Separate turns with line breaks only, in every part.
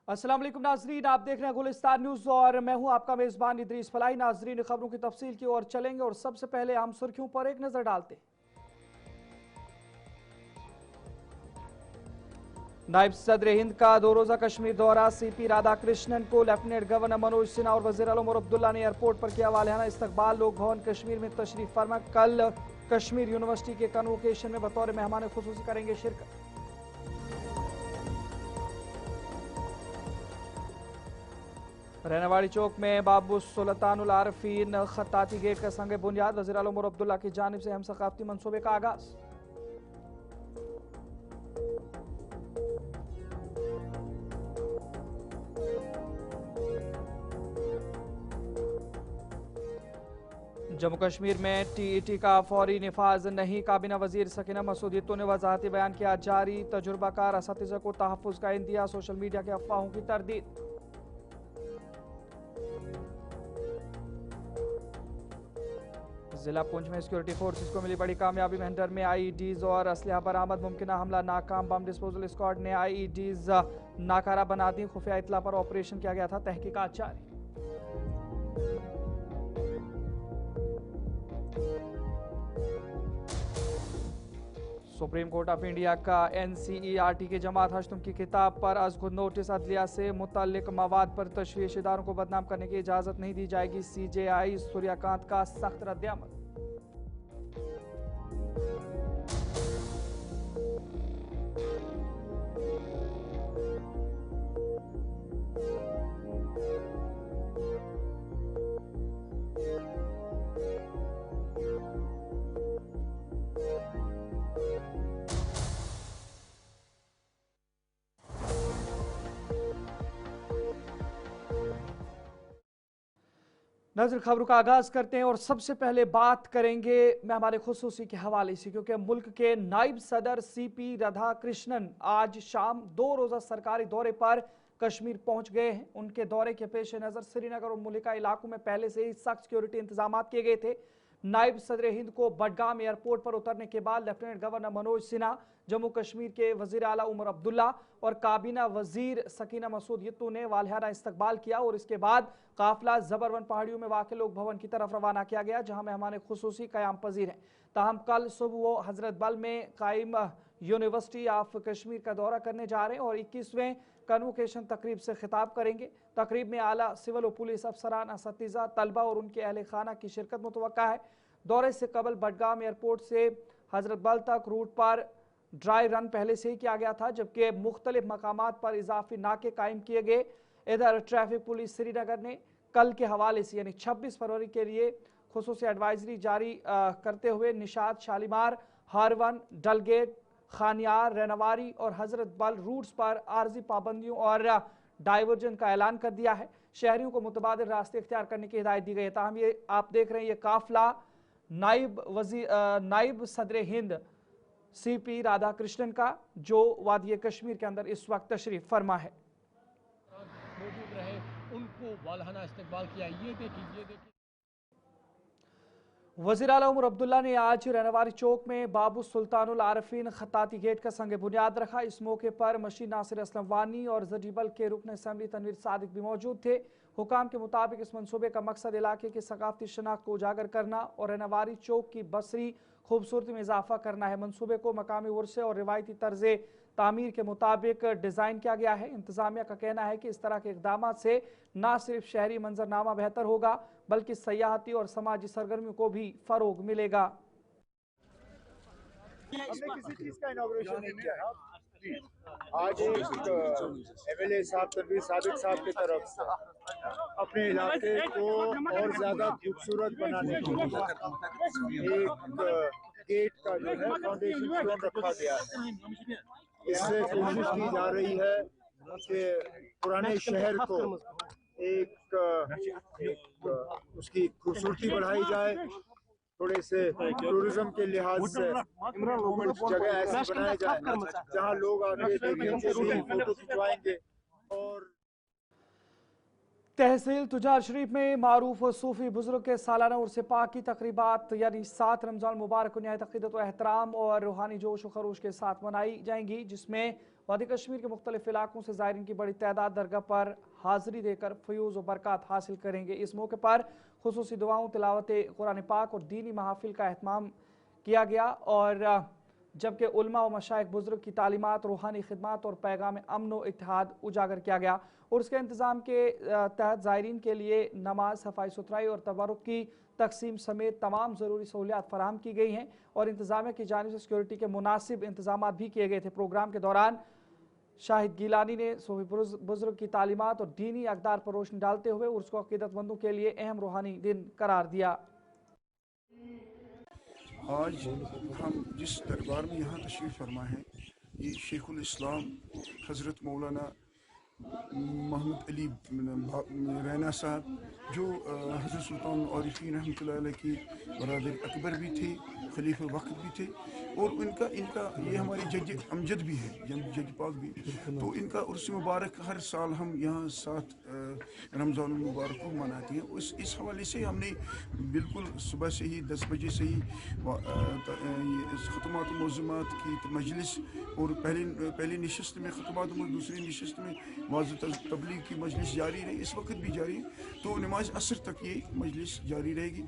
अस्सलाम वालेकुम नाजरीन, आप देख रहे हैं गुलिस्तान न्यूज़ और मैं हूं आपका मेज़बान इदरीस फलाई। नाजरीन, खबरों की तफसील की ओर चलेंगे और सबसे पहले हम सुर्खियों पर एक नज़र डालते हैं। नायब सदर हिंद का 2 रोज़ा कश्मीर दौरा। सीपी राधाकृष्णन को लेफ्टिनेंट गवर्नर मनोज सिन्हा और वज़ीर आला उमर अब्दुल्ला ने एयरपोर्ट पर किया वालियाना इस्तकबाल। लोक भवन कश्मीर में तशरीफ फरमा कल कश्मीर यूनिवर्सिटी के कन्वोकेशन में बतौर मेहमान खुसूसी करेंगे शिरकत। रहनेवाड़ी चौक में बाबू सुल्तानुल आरफीन खत्ताती गेट का संग बुनियाद। वज़ीर आला उमर अब्दुल्ला की जानिब से हम सकाफती मनसूबे का आगाज। जम्मू कश्मीर में टीईटी का फौरी निफाज नहीं। काबीना वजीर सकीना मसूद ने वजाहती बयान किया जारी। तजुर्बाकार असातिज़ा को तहफ़्फ़ुज़ का इंदिया। सोशल मीडिया के अफवाहों की तरदीद। जिला पुंछ में सिक्योरिटी फोर्सेस को मिली बड़ी कामयाबी। मेहंदर में आईईडीज और असलहा बरामद। मुमकिना हमला नाकाम। बम डिस्पोजल स्क्वाड ने आईईडीज नाकारा बना दी। खुफिया इतला पर ऑपरेशन किया गया था। तहकीकात जारी। सुप्रीम कोर्ट ऑफ इंडिया का एनसीईआरटी की जमात हश्तम की किताब पर अज खुद नोटिस। अदलिया से मुतल्लिक मवाद पर तशवीश। इदारों को बदनाम करने की इजाजत नहीं दी जाएगी। सीजेआई सूर्यकांत का सख्त रद्दअमल। नजर खबरों का आगाज करते हैं और सबसे पहले बात करेंगे मैं हमारे खुसूसी के हवाले से, क्योंकि मुल्क के नायब सदर सीपी राधाकृष्णन आज शाम 2 रोज़ा सरकारी दौरे पर कश्मीर पहुंच गए हैं। उनके दौरे के पेश नज़र श्रीनगर और मुल्का इलाकों में पहले से ही सख्त सिक्योरिटी इंतजाम किए गए थे। नायब सदर हिंद को बडगाम एयरपोर्ट पर उतरने के बाद लेफ्टिनेंट गवर्नर मनोज सिन्हा, जम्मू कश्मीर के वजीर आला उमर अब्दुल्ला और काबीना वजीर सकीना मसूद ने वालियाना इस्तकबाल किया और इसके बाद काफिला जबरवन पहाड़ियों में वाक़ लोक भवन की तरफ रवाना किया गया, जहां मेहमान खुसूसी क़याम पजीर हैं। ताहम कल सुबह वो हजरत बल में कायम यूनिवर्सिटी ऑफ कश्मीर का दौरा करने जा रहे हैं और 21वें कन्वोकेशन तकरीब से खिताब करेंगे। तकरीब में आला सिविल और पुलिस अफसरान, असातिज़ा, तलबा और उनके अहल खाना की शिरकत मुतवक्का है। दौरे से कबल बडगाम एयरपोर्ट से हजरत बल तक रूट पर ड्राई रन पहले से ही किया गया था, जबकि मुख्तलिफ मकामात पर इजाफी नाके कायम किए गए। इधर ट्रैफिक पुलिस श्रीनगर ने कल के हवाले से यानी 26 फरवरी के लिए खुसूसी एडवाइजरी जारी करते हुए निशात, शालीमार, हारवन, डलगेट, खानियार, रेनावारी और हजरत बल रूट्स पर आर्जी पाबंदियों और डाइवर्जन का ऐलान कर दिया है। शहरियों को मुतबादिल रास्ते इख्तियार करने की हिदायत दी गई है। ताहम ये आप देख रहे हैं, ये काफिला नायब सदर हिंद सीपी राधाकृष्णन का जो वादी कश्मीर के अंदर इस वक्त तशरीफ फरमा है।
मौजूद रहे, उनको वालहाना इस्तकबाल किया। ये देखिए
वज़ीर आला उमर अब्दुल्ला ने आज रहनेवारी चौक में बाबू सुल्तानुल आरफीन खत्ताती गेट का संग बुनियाद रखा। इस मौके पर मशीन नासिर असलम वानी और जडीबल के रुकन असम्बली तनवीर सादिक भी मौजूद थे। हुकाम के मुताबिक इस मनसूबे का मकसद इलाके की सकाफती शनाख्त को उजागर करना और रहनेवारी चौक की बसरी खूबसूरती में इजाफा करना है। मनसूबे को मकामी वर्से और रिवायती तर्ज तामीर के मुताबिक डिज़ाइन किया गया है। इंतजामिया का कहना है कि इस तरह के इकदाम से न सिर्फ शहरी मंजरनामा बेहतर होगा बल्कि सयाहती और समाजी सरगर्मियों को भी फरोग मिलेगा।
हमने किसी चीज का इनॉग्रेशन नहीं किया है। आज एक एमएलए साहब तनवीर सादिक साहब की तरफ से अपने इलाके को और ज्यादा खूबसूरत बनाने के लिए एक गेट का जो है फाउंडेशन स्टोन रखा गया है। इससे कोशिश की जा रही है कि पुराने शहर को एक उसकी खूबसूरती बढ़ाई जाए। थोड़े से टूरिज्म के लिहाज से कुछ जगह ऐसी बनाई जाए जहां लोग आके देखेंगे, फोटो खिंचवाएंगे। और
तहसील तुजार शरीफ में मारूफ सूफी बुजुर्ग के सालाना उर्स पाक की तकरीबात यानी 7 रमज़ान मुबारक को नहायत अक़ीदत व एहतराम और रूहानी जोश व खरोश के साथ मनाई जाएंगी, जिसमें वादी कश्मीर के मुख्तलिफ इलाकों से ज़ायरीन की बड़ी तादाद दरगाह पर हाज़िरी देकर फ़यूज़ व बरक़ात हासिल करेंगे। इस मौके पर खुसूसी दुआओं, तिलावत कुरान पाक और दीनी महफिल का एहतमाम किया गया और जबकि उलमा व मशाइख बुजुर्ग की तालीमात, रूहानी खिदमत और पैगाम अमन व इत्तेहाद उजागर किया गया। और उसके इंतज़ाम के तहत ज़ायरीन के लिए नमाज, सफाई सुथराई और तबरुक की तकसीम समेत तमाम ज़रूरी सहूलियात फराहम की गई हैं और इंतज़ामिया की जानिब से सिक्योरिटी के मुनासिब इंतजाम भी किए गए थे। प्रोग्राम के दौरान शाहिद गिलानी ने सूफी बुजुर्ग की तालीमात और दीनी अक़दार पर रोशनी डालते हुए उर्स को अक़ीदतमंदों के लिए अहम रूहानी दिन करार दिया।
आज हम जिस दरबार में यहाँ तशरीफ़ फरमा है, ये शेखुल इस्लाम हज़रत मौलाना मोहम्मद अली रैना साहब, जो हज़रत सुल्तान आरिफीन रहमतुल्लाह अलैह की बरादर अकबर भी थे, खलीफा वक्त भी थे और इनका ये हमारे जज अमजद भी है, जज पाक भी। तो इनका उर्स मुबारक हर साल हम यहाँ 7 रमज़ान मुबारक को मनाते हैं। इस हवाले से हमने बिल्कुल सुबह से ही 10 बजे से ही ख़ुतमात मौज़ूमात की मजलिस और पहली नशस्त में ख़ुतमात, दूसरी नशस्त में वाज़ तबलीग की मजलिस जारी रही, इस वक्त भी जारी है। तो नमाज असर तक ये मजलिस जारी रहेगी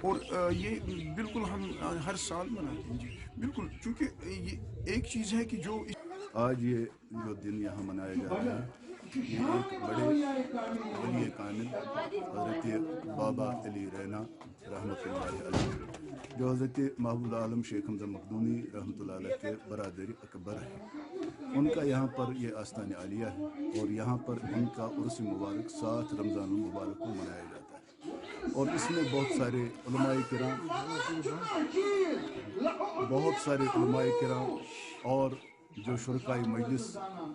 और ये बिल्कुल हम हर साल मनाते हैं जी, बिल्कुल। चूँकि ये एक चीज़ है कि जो
आज ये जो दिन यहाँ मनाया जा रहा है, ये एक बड़े वली कामिल हज़रत बाबा अली रैना रहमतुल्लाह अलैह, जो हज़रत महबूब आलम शेख हमज़ा मखदूमी रहमतुल्लाह अलैह के बरादरी अकबर है, उनका यहाँ पर ये आस्तान आलिया है और यहाँ पर उनका उर्स मुबारक 7 रमज़ान मुबारक को मनाया जाता है। और इसमें बहुत सारे उलमाए किराम और जो शुरकाई मजलिस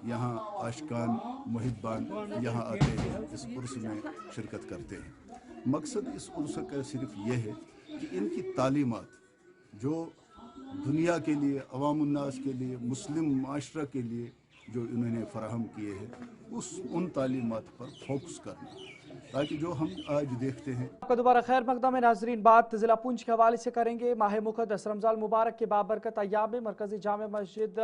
यहाँ आशिकान मुहिब्बान यहाँ आते हैं, इस उर्स में शिरकत करते हैं। मकसद इस उर्स का सिर्फ ये है कि इनकी तालीमात जो दुनिया के लिए, अवामुन्नास के लिए, मुस्लिम माशरा के लिए जो इन्होंने फराहम किए हैं, उन तालीमात पर फोकस करना, ताकि जो हम आज देखते हैं।
आपका दोबारा खैर मकदम है नाजरीन। बात जिला पुंछ के हवाले से करेंगे। माह मुक़द्दस रमज़ान मुबारक के बाबरकत अय्याम में मरकज़ी जामे मस्जिद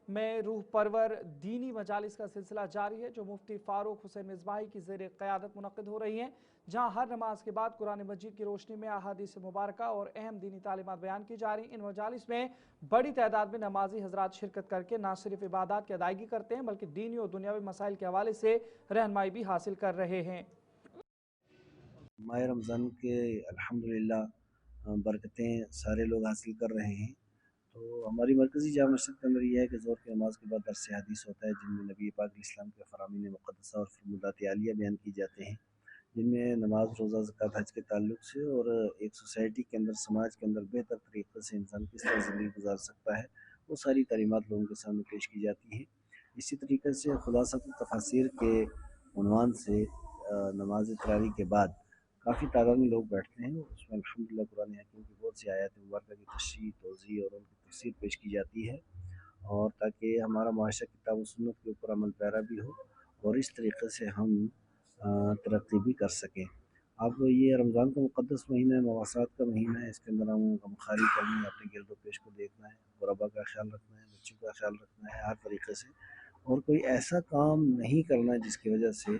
में रूह परवर दीनी मजालिस का सिलसिला जारी है, जो मुफ्ती फारूक हुसैन मिज़बाही की ज़ेर क़यादत मुनक़्क़िद हो रही हैं, जहाँ हर नमाज के बाद कुरान मजीद की रोशनी में अहादीस मुबारक और अहम दीनी तालीमात बयान की जा रही। इन मजालिस में बड़ी तादाद में नमाजी हजरात शिरकत करके न सिर्फ इबादत की अदायगी करते हैं, बल्कि दीनी और दुनियावी मसाइल के हवाले से रहनुमाई भी हासिल कर रहे हैं।
माह रमज़ान के अल्हम्दुलिल्लाह बरकतें सारे लोग हासिल कर रहे हैं। तो हमारी मरकज़ी जामा मस्जिद के अंदर यह है कि ज़ोहर की नमाज के बाद दर्स हदीस होता है, जिनमें नबी पाक इस्लाम के फ़रामीन मुक़द्दसा और फरमुदात आलिया बयान की जाते हैं, जिनमें नमाज, रोज़ा, ज़कात, हज के ताल्लुक़ से और एक सोसाइटी के अंदर, समाज के अंदर बेहतर तरीक़े से इंसान किस तरह ज़िंदगी गुजार सकता है, वो सारी तालीमात लोगों के सामने पेश की जाती हैं। इसी तरीके से खुलासत तफासिर के उन्वान से नमाज तरावी के बाद काफ़ी तादाद में लोग बैठते हैं। उसमें अल्हम्दुलिल्लाह कुरान हकीम की बहुत सी आयत मुबारक की तशरीह, तौज़ीह और उनकी तफसीर पेश की जाती है, और ताकि हमारा माशरा किताब व सुन्नत के ऊपर अमल पैरा भी हो और इस तरीके से हम तरक्की भी कर सकें। अब ये रमज़ान का मुक़द्दस महीना है, मवासात का महीना है, इसके अंदर हम गमखारी करनी है, अपने गिरदो पेश को देखना है, गुरबा का ख्याल रखना है, बच्चों का ख्याल रखना है हर तरीके से, और कोई ऐसा काम नहीं करना है जिसकी वजह से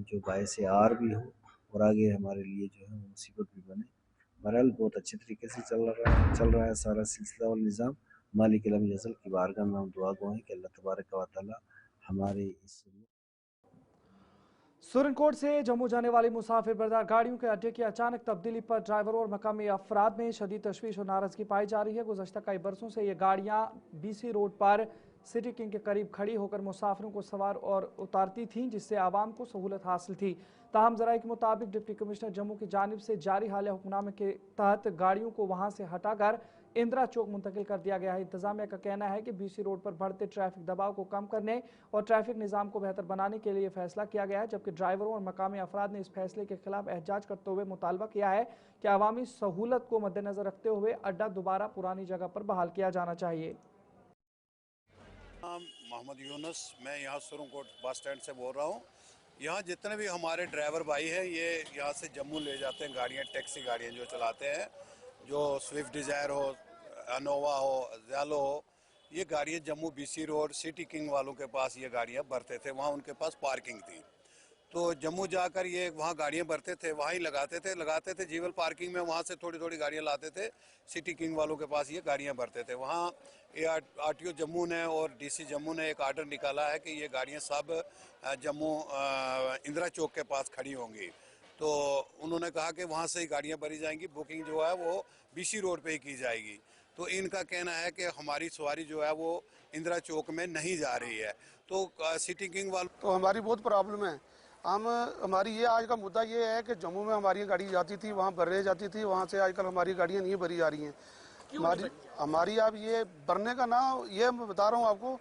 जो बायसे आर भी हो और आगे हमारे लिए जो है मुसीबत भी बने। बहरहाल बहुत अच्छे तरीके से चल रहा है सारा सिलसिला और निज़ाम। मालिक इल्म जज़ल की बारगाह में हम दुआ गो हैं कि अल्लाह तबारक व तआला हमारे इस
सुरनकोट से जम्मू जाने वाली मुसाफिर बरदार गाड़ियों के अड्डे की अचानक तब्दीली पर ड्राइवरों और मकामी अफराद में शदीद तशवीश और नाराजगी पाई जा रही है। गुज़श्ता कई बरसों से ये गाड़ियाँ BC रोड पर सिटी किंग के करीब खड़ी होकर मुसाफिरों को सवार और उतारती थीं, जिससे आवाम को सहूलत हासिल थी। ताहम ज़राए के मुताबिक डिप्टी कमिश्नर जम्मू की जानिब से जारी हालिया हुक्मनामे के तहत गाड़ियों को वहाँ से हटाकर इंदिरा चौक मुंतकिल कर दिया गया है। इंतजामिया का कहना है कि BC रोड पर बढ़ते ट्रैफिक दबाव को कम करने और ट्रैफिक निज़ाम को बेहतर बनाने के लिए फैसला किया गया है, जबकि ड्राइवरों और मकामी अफराद ने इस फैसले के खिलाफ एहजाज करते हुए मुतालबा किया है कि अवामी सहूलत को मद्देनजर रखते हुए अड्डा दोबारा पुरानी जगह पर बहाल किया जाना चाहिए।
मोहम्मद यूनुस, मैं यहाँ सुरनकोट बस स्टैंड से बोल रहा हूँ। यहाँ जितने भी हमारे ड्राइवर भाई हैं ये यहाँ से जम्मू ले जाते हैं गाड़ियाँ, टैक्सी गाड़ियाँ जो चलाते हैं, जो स्विफ्ट डिज़ायर हो, अनोवा हो, ज़ैलो हो, ये गाड़ियाँ Jammu BC road city king वालों के पास ये गाड़ियाँ भरते थे। वहाँ उनके पास पार्किंग थी, तो जम्मू जाकर ये वहाँ गाड़ियाँ भरते थे, वहाँ ही लगाते थे जीवल पार्किंग में। वहाँ से थोड़ी थोड़ी गाड़ियाँ लाते थे, सिटी किंग वालों के पास ये गाड़ियाँ भरते थे। वहाँ RTO जम्मू ने और DC जम्मू ने एक आर्डर निकाला है कि ये गाड़ियाँ सब जम्मू इंदिरा चौक के पास खड़ी होंगी। तो उन्होंने कहा कि वहाँ से ही गाड़ियाँ भरी जाएंगी, बुकिंग जो है वो BC रोड पे ही की जाएगी। तो इनका कहना है कि हमारी सवारी जो है वो इंदिरा चौक में नहीं जा रही है। तो सिटी किंग वालों
तो हमारी बहुत प्रॉब्लम है। हमारी ये आज का मुद्दा ये है कि जम्मू में हमारी गाड़ी जाती थी, वहाँ भरने जाती थी, वहाँ से आजकल हमारी गाड़ियाँ नहीं भरी जा रही हैं। हमारी अब ये भरने का ना, ये मैं बता रहा हूँ आपको,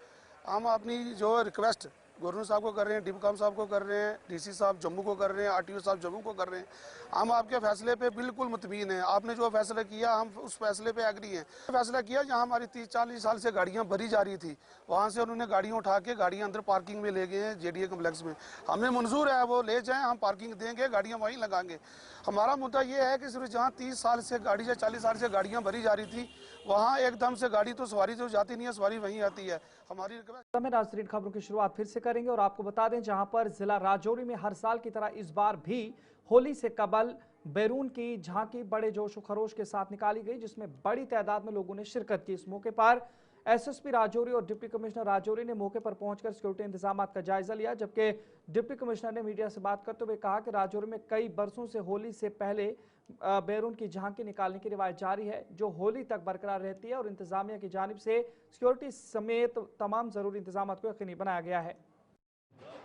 हम अपनी जो रिक्वेस्ट गवर्नर साहब को कर रहे हैं, डिप्टी साहब को कर रहे हैं, DC साहब जम्मू को कर रहे हैं, RTO साहब जम्मू को कर रहे हैं। हम आपके फैसले पे बिल्कुल मुतमीन हैं। आपने जो फैसला किया हम उस फैसले पे एग्री हैं। फैसला किया जहाँ हमारी 30-40 साल से गाड़ियाँ भरी जा रही थी, वहाँ से उन्होंने गाड़ियाँ उठा के गाड़ियाँ अंदर पार्किंग में ले गए हैं JDA कम्प्लेक्स में। हमें मंजूर है, वो ले जाएँ, हम पार्किंग देंगे, गाड़ियाँ वहीं लगाएंगे। हमारा मुद्दा ये है कि सिर्फ जहाँ 30 साल से गाड़ी या 40 साल से गाड़ियाँ भरी जा रही थी, वहाँ एकदम से गाड़ी तो सवारी तो जाती नहीं है, सवारी वहीं आती है। हमारी
नाज़रीन खबरों की शुरुआत फिर से करेंगे और आपको बता दें, जहां पर जिला राजौरी में हर साल की तरह इस बार भी होली से कबल बैरून की झांकी बड़े जोश व खरोश के साथ निकाली गई, जिसमें बड़ी तादाद में लोगों ने शिरकत की। इस मौके पर SSP राजौरी और डिप्टी कमिश्नर राजौरी ने मौके पर पहुंचकर सिक्योरिटी इंतजाम का जायजा लिया, जबकि डिप्टी कमिश्नर ने मीडिया से बात करते हुए कहा कि राजौरी में कई बरसों से होली से पहले बैरून की झांकी निकालने की रिवायत जारी है, जो होली तक बरकरार रहती है और इंतजामिया की जानिब से सिक्योरिटी समेत तमाम जरूरी इंतजाम को यकीनी बनाया गया है।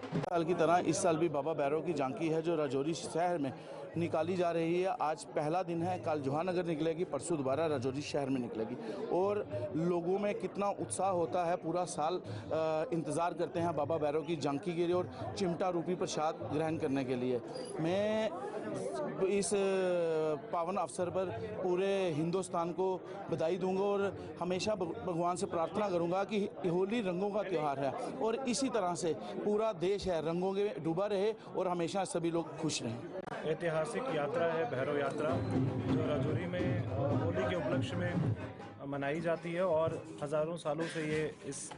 साल की तरह इस साल भी बाबा भैरव की झांकी है जो राजौरी शहर में निकाली जा रही है। आज पहला दिन है, कल जवाहरनगर निकलेगी, परसों दोबारा राजौरी शहर में निकलेगी और लोगों में कितना उत्साह होता है। पूरा साल इंतज़ार करते हैं बाबा भैरव की झांकी के लिए और चिमटा रूपी प्रसाद ग्रहण करने के लिए। मैं इस पावन अवसर पर पूरे हिंदुस्तान को बधाई दूंगा और हमेशा भगवान से प्रार्थना करूंगा कि होली रंगों का त्यौहार है और इसी तरह से पूरा देश है रंगों में डूबा रहे और हमेशा सभी लोग खुश रहें।
ऐतिहासिक यात्रा है भैरव यात्रा, जो राजौरी में होली के उपलक्ष्य में मनाई जाती है और हज़ारों सालों से ये इस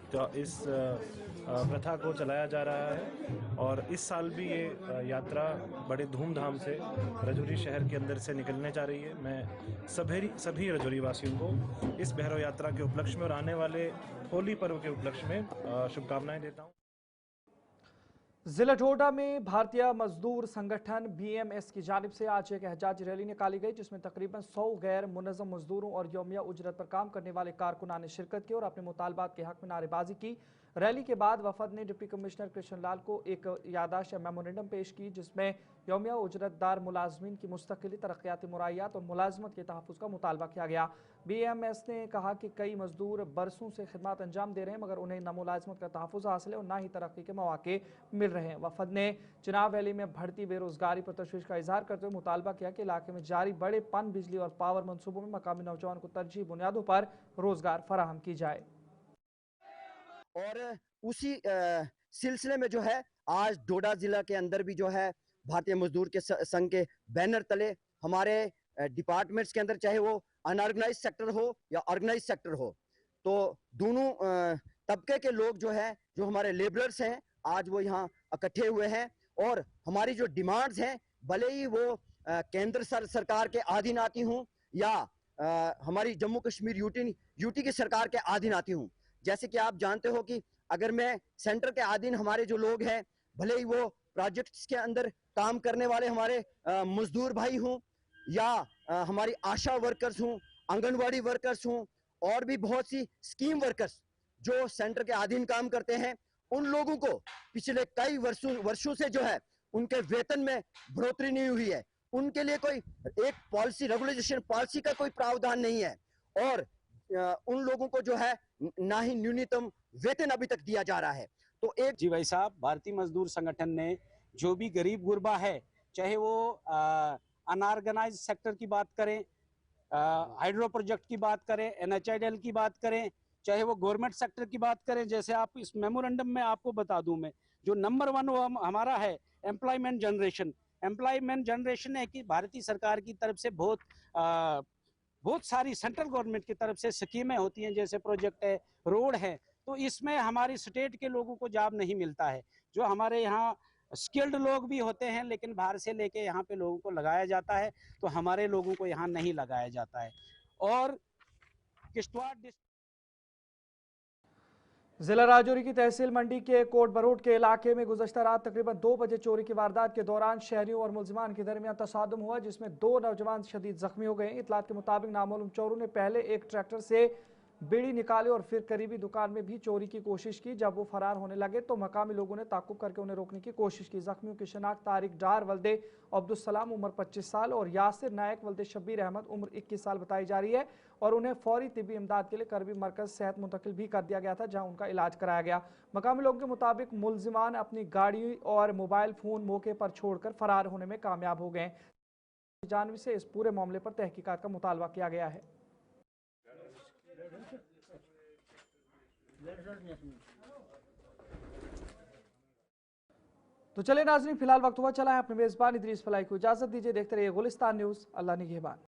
प्रथा को चलाया जा रहा है। और इस साल भी ये यात्रा बड़े धूमधाम से राजौरी शहर के अंदर से निकलने जा रही है। मैं सभी राजौरी वासियों को इस भैरव यात्रा के उपलक्ष्य में और आने वाले होली पर्व के उपलक्ष्य में शुभकामनाएं देता हूँ।
जिला डोडा में भारतीय मजदूर संगठन BMS की जानिब से आज एक एहजाजी रैली निकाली गई, जिसमें तकरीबन 100 गैर मुनज़्ज़म मजदूरों और यौमिया उजरत पर काम करने वाले कारकुनान ने शिरकत की और अपने मुतालबात के हक में नारेबाजी की। रैली के बाद वफद ने डिप्टी कमिश्नर कृष्ण लाल को एक यादाश्त या मेमोरेंडम पेश की, जिसमें यौमिया उजरतदार मुलाजमीन की मुस्तकिली, तरक्याती मुरायात और मुलाजमत के तहफ़्फ़ुज़ का मुतालबा किया गया। BMS ने कहा कि कई मजदूर बरसों से खिदमत अंजाम दे रहे हैं, मगर उन्हें न मुलाजमत का तहफ़्फ़ुज़ हासिल है और न ही तरक्की के मौके मिल रहे हैं। वफद ने चिनाब वैली में बढ़ती बेरोजगारी पर तशवीश का इजहार करते हुए मुतालबा किया कि इलाके में जारी बड़े पन बिजली और पावर मनसूबों में मकामी नौजवान को तरजीह बुनियादों पर रोजगार फराहम की जाए।
और उसी सिलसिले में जो है आज डोडा जिला के अंदर भी जो है भारतीय मजदूर के संघ के बैनर तले हमारे डिपार्टमेंट्स के अंदर, चाहे वो अनऑर्गेनाइज सेक्टर हो या ऑर्गेनाइज सेक्टर हो, तो दोनों तबके के लोग जो है, जो हमारे लेबरर्स हैं, आज वो यहाँ इकट्ठे हुए हैं और हमारी जो डिमांड्स हैं, भले ही वो केंद्र सरकार के अधीन आती हूँ या हमारी जम्मू कश्मीर यूटी की सरकार के अधीन आती हूँ। जैसे कि आप जानते हो कि अगर मैं सेंटर के अधीन हमारे जो लोग हैं, भले ही वो प्रोजेक्ट्स के अंदर काम करने वाले हमारे मजदूर भाई हों या हमारी आशा वर्कर्स हों, आंगनवाड़ी वर्कर्स हों और भी बहुत सी स्कीम वर्कर्स जो सेंटर के अधीन काम करते हैं, उन लोगों को पिछले कई वर्षों से जो है उनके वेतन में बढ़ोतरी नहीं हुई है। उनके लिए कोई एक पॉलिसी, रेगुलेशन पॉलिसी का कोई प्रावधान नहीं है और उन लोगों को जो है ना ही न्यूनतम वेतन अभी तक दिया जा रहा है। तो एक
जी भाई साहब, भारतीय मजदूर संगठन ने जो भी गरीब गुरबा है, चाहे वो अनऑर्गेनाइज सेक्टर की बात करें, हाइड्रो प्रोजेक्ट की बात करें, NHIDL की बात करें, चाहे वो गवर्नमेंट सेक्टर की बात करें, जैसे आप इस मेमोरेंडम में आपको बता दूं मैं, जो नंबर 1 वो हमारा है एम्प्लॉयमेंट जनरेशन है कि भारतीय सरकार की तरफ से बहुत सारी सेंट्रल गवर्नमेंट की तरफ से स्कीमें होती हैं, जैसे प्रोजेक्ट है, रोड है, तो इसमें हमारी स्टेट के लोगों को जॉब नहीं मिलता है। जो हमारे यहाँ स्किल्ड लोग भी होते हैं, लेकिन बाहर से लेके यहाँ पे लोगों को लगाया जाता है, तो हमारे लोगों को यहाँ नहीं लगाया जाता है। और किश्तवाड़
जिला राजौरी की तहसील मंडी के कोट बरोड के इलाके में गुज़श्ता रात तकरीबन 2 बजे चोरी की वारदात के दौरान शहरियों और मुलजिमान के दरमियान तसादुम हुआ, जिसमें 2 नौजवान शदीद जख्मी हो गए। इतलात के मुताबिक नामालूम चोरों ने पहले एक ट्रैक्टर से बीड़ी निकाले और फिर करीबी दुकान में भी चोरी की कोशिश की। जब वो फरार होने लगे तो मकामी लोगों ने ताकुब करके उन्हें रोकने की कोशिश की। जख्मियों की शनाख्त तारिक डार वल्दे अब्दुलसलाम उम्र 25 साल और यासिर नायक वल्दे शब्बीर अहमद उम्र 21 साल बताई जा रही है और उन्हें फौरी तिब्बी इमदाद के लिए करबी मरकज सेहत मुंतकिल भी कर दिया गया था, जहां उनका इलाज कराया गया। मकामी लोगों के मुताबिक मुलजिमान अपनी गाड़ी और मोबाइल फोन मौके पर छोड़कर फरार होने में कामयाब हो गए। जानवी से इस पूरे मामले पर तहकीकात का मुतालबा किया गया है। तो चले नाज़रीन, फिलहाल वक्त हुआ चला है अपने मेजबान इदरीस फलाई को इजाजत दीजिए। देखते रहिए गुलिस्तान न्यूज़। अल्लाह निगहबान।